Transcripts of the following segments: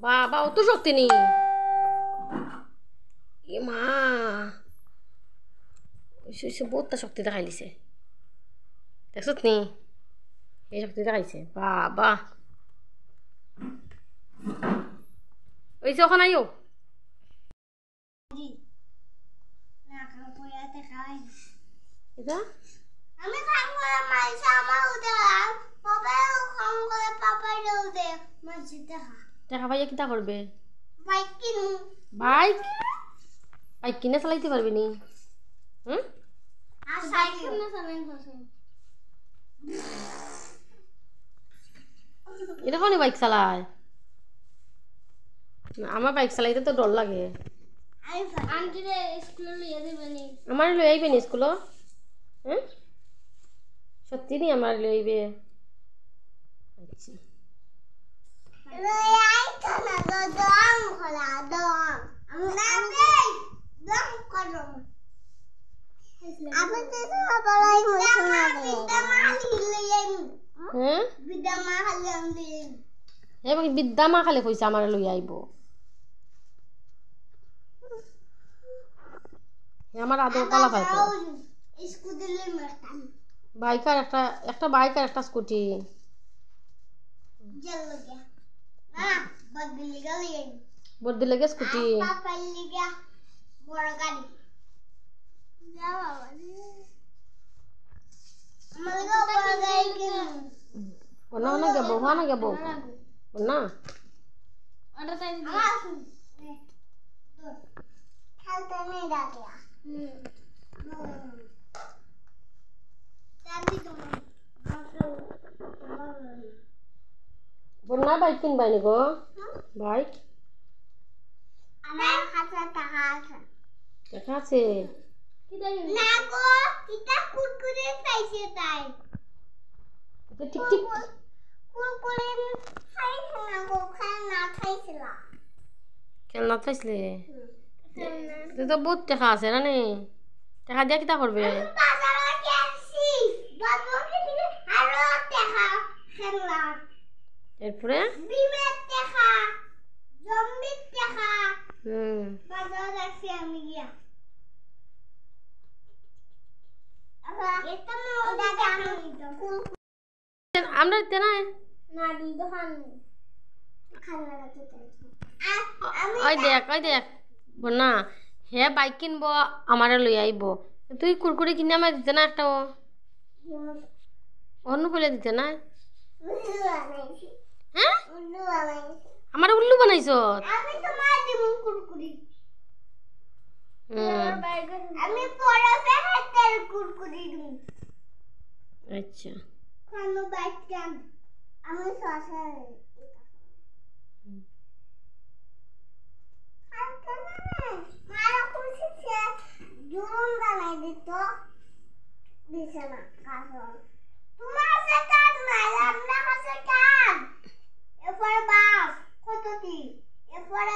বাবা অত শক্তি নেই এ মা বহুতটা শক্তি দেখাইলিছে দেখছত নি এই শক্তি দেখাইছে বাবা ওই যে ওখানে আইও এটা আমি কাম করে মাইসা আমার উদে পাপা কাম করে পাপা উদে মাইসা দেখা ভাইয়া কিতা করবে বাইক কিনু বাইক বাইক কিনে চালাইতে পারবি নি হুম আর সাইকেল না চালাইন হসে এরকমই বাইক চালায় আমার বাইক চালাইতে তো ডর লাগে আন্টি রে স্কুলে লইয়া দিবেনি আমার লই আইবে নি স্কুল হ্যাঁ সত্যি নি আমার লই আইবে আচ্ছা লই আইতো না দম খোলা দম আমি দম করো আপনি তো বলাই মশলা দে বিদামা লই আইম হ্যাঁ বিদামা হালাম দে এ বাকি বিদ্যামা খালি কইছে আমার লই আইব আমার আদর পালা খাইতো স্কুটি লই মারতাম বাইক আর একটা বাইক আর একটা স্কুটি জল লাগা না বদলি গলি বড় লাগে স্কুটি পাপা লিগা বড় গাড়ি যা বাবা আমার বড় গাড়ি কিনো ওনা না গেবো ওনা গেবো ওনা ওটা তাই দি খেলতে নেই দাদিয়া দাদি তোমার বন্যা বাইক কিনবাই নি গো বাইক আমার কাছে টাকা আছে দেখা আছে না গো এটা কুরকুরে খাইছে তাই ঠিক ঠিক কুরকুরে খাইছে না গো খাই না খাইছিল খেলনা চাইছিলে তুই তো বহুত টাকা আছে না নি টাকা দিয়া কিতা করবে বাজারে গেছি বাজারে গিয়ে আরো টাকা খেলনা এরপরে বিমের টাকা জম্বির টাকা বাজারে গেছি আমি গিয়া এটা মোটা টাকা আমরা তেনা না দুই দোকান খানা রাখতে ওই দেখ বন্যা হে বাইক কিনবো আমারে লই আইব তুই কুরকুরি কিনে আমায় দিতে না একটা অন্য খুলে দিতে না হ্যাঁ আমার উল্লু বানাইছ আমি তোমার দিমু কুরকুরি আমি পরবে হাতের কুরকুরি দিমু আচ্ছা খানো বাইকাম আমি সসা মারা খুশিছে জুন বানাই দিত দিছে না কারণ তোমার কাছে কাজ নাই আমার কাছে কাজ এরপরে বাস কত দি এরপরে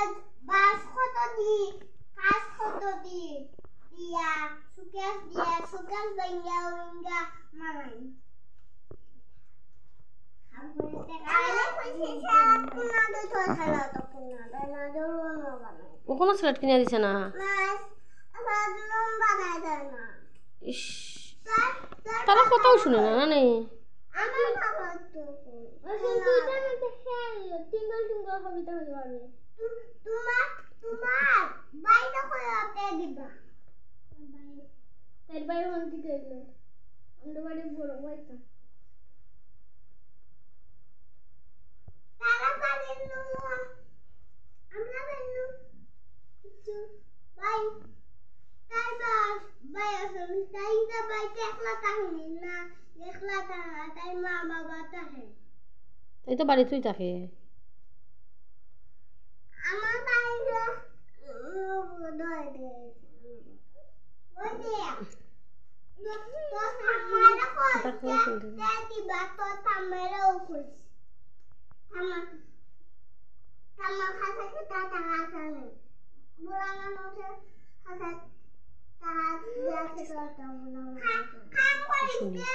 বাস কত দি কাজ কত দি দিয়া সুকেশ বাইঙ্গা উঙ্গা মানাই ও কোনো স্লেট কিনে দিছে না ইস তারা কথাও শুনে না না নেই তাই তো বাড়ি তুই থাকে আমার বাইরে খাম করিস যে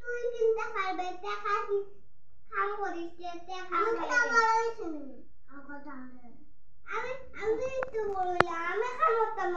তুই কিনতে পারবে টাকা খাম করিস যে আমি তো বড় হইছি আমি তো বড় আমি খামতাম